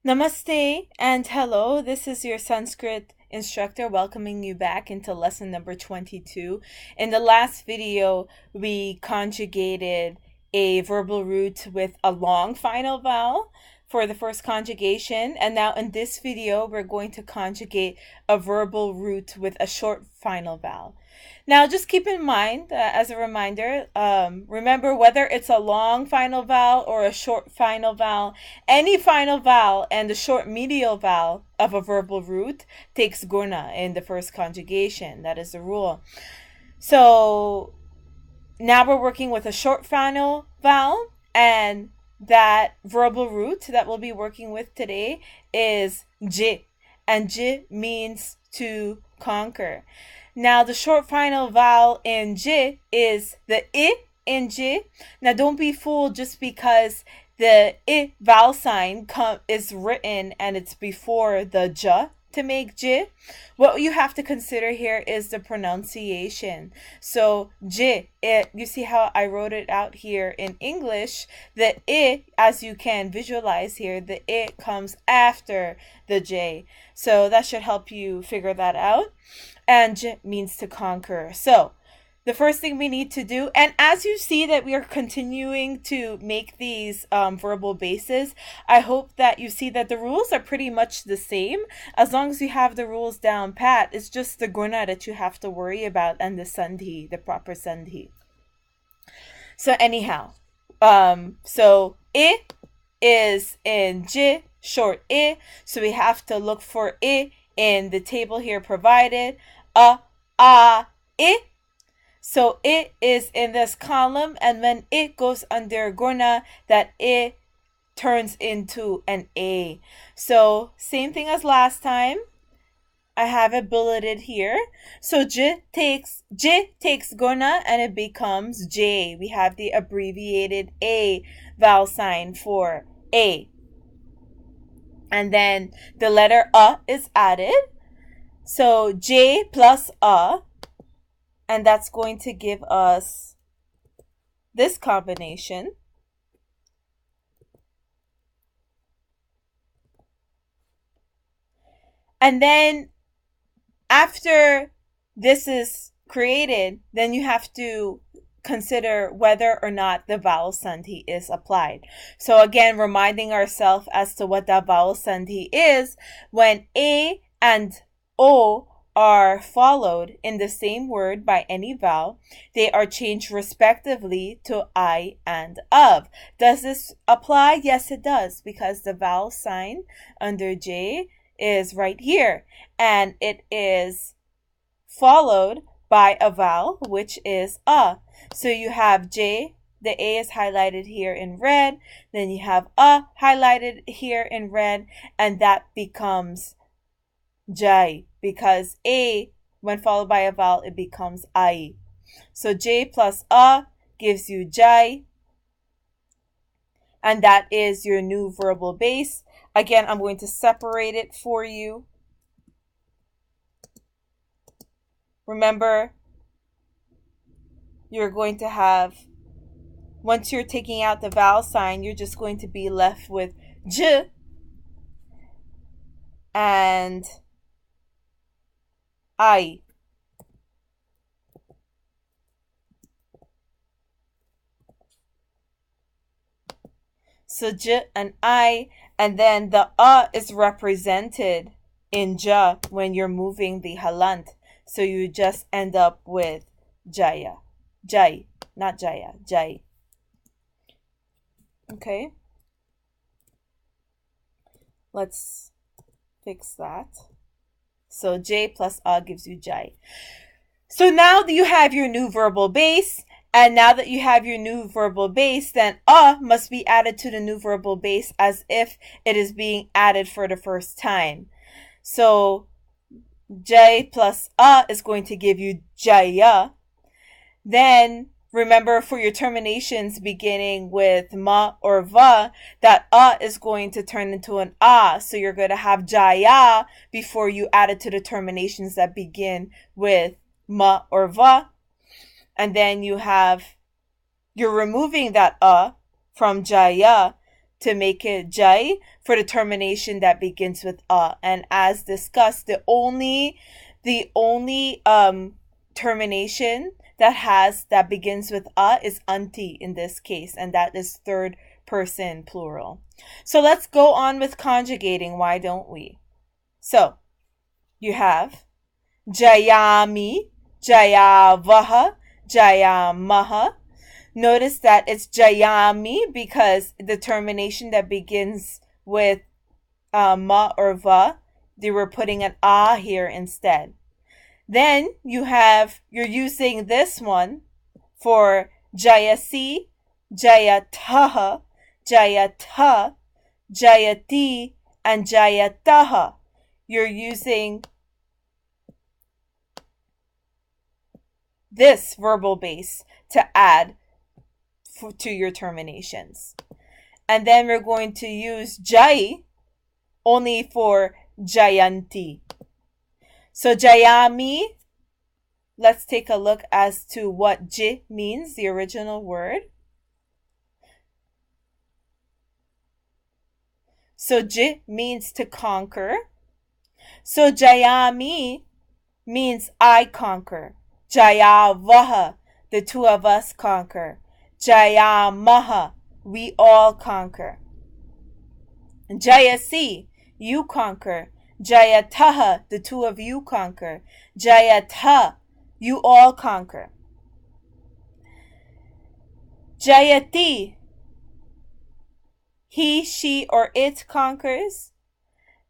Namaste and hello. This is your Sanskrit instructor welcoming you back into lesson number 22. In the last video, we conjugated a verbal root with a long final vowel for the first conjugation. And now in this video, we're going to conjugate a verbal root with a short final vowel. Now, just keep in mind, as a reminder, remember whether it's a long final vowel or a short final vowel, any final vowel and the short medial vowel of a verbal root takes guna in the first conjugation. That is the rule. So now we're working with a short final vowel, and that verbal root that we'll be working with today is j, and j means to conquer. Now, the short final vowel in j is the I in j. Now, don't be fooled just because the I vowel sign is written and it's before the j to make j. What you have to consider here is the pronunciation. So, j, you see how I wrote it out here in English? The I, as you can visualize here, the I comes after the j. So, that should help you figure that out. And j means to conquer. So the first thing we need to do, and as you see that we are continuing to make these verbal bases, I hope that you see that the rules are pretty much the same. As long as you have the rules down pat, it's just the guna that you have to worry about and the sandhi, the proper sandhi. So anyhow, so I is in j, short I, so we have to look for I in the table here provided. I. So it is in this column, and when it goes under guna, that it turns into an A. So same thing as last time. I have it bulleted here. So j takes guna and it becomes J. We have the abbreviated A vowel sign for A. And then the letter A is added. So j plus A, and that's going to give us this combination. And then after this is created, then you have to consider whether or not the vowel sandhi is applied. So again, reminding ourselves as to what that vowel sandhi is. When A and O are followed in the same word by any vowel, they are changed respectively to I and of. Does this apply? Yes, it does, because the vowel sign under J is right here, and it is followed by a vowel, which is A. So you have J, the A is highlighted here in red, then you have A highlighted here in red, and that becomes Jai, because A, when followed by a vowel, it becomes I. So J plus A gives you Jai, and that is your new verbal base. Again, I'm going to separate it for you. Remember, you're going to have, once you're taking out the vowel sign, you're just going to be left with J and I. So J and I, and then the A is represented in Ja when you're moving the halant. So you just end up with Jaya. Jai, not Jaya, Jai. Okay. Let's fix that. So J plus A gives you Jai. So now that you have your new verbal base, and now that you have your new verbal base, then A must be added to the new verbal base as if it is being added for the first time. So J plus A is going to give you Jaya. Then remember, for your terminations beginning with ma or va, that A is going to turn into an A. So you're going to have Jaya before you add it to the terminations that begin with ma or va. And then you're removing that A from Jaya to make it jai for the termination that begins with a. And as discussed, the only termination that begins with a is anti in this case, and that is third person plural. So let's go on with conjugating, why don't we? So you have jayami, jayavaha, jayamaha. Notice that it's jayami because the termination that begins with ma or va, they were putting an a here instead. Then you're using this one for jayasi, jayataha, jayata, jayati, and jayataha. You're using this verbal base to add to your terminations. And then we're going to use jai only for jayanti. So jayami, let's take a look as to what j means, the original word. So j means to conquer. So jayami means I conquer. Jayavaha, the two of us conquer. Jayamaha, we all conquer. Jayasi, you conquer. Jayataha, the two of you conquer. Jayata, you all conquer. Jayati, he, she, or it conquers.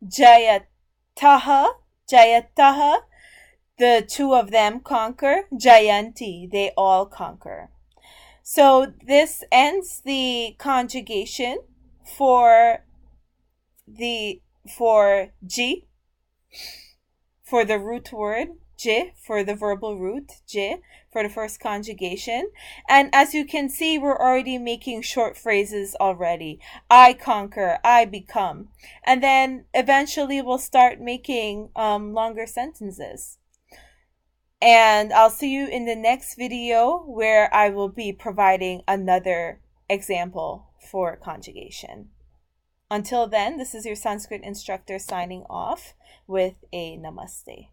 Jayataha, the two of them conquer. Jayanti, they all conquer. So this ends the conjugation for ji, for the root word, j, for the verbal root, j, for the first conjugation. And as you can see, we're already making short phrases already. I conquer, I become. And then eventually we'll start making longer sentences. And I'll see you in the next video where I will be providing another example for conjugation. Until then, this is your Sanskrit instructor signing off with a namaste.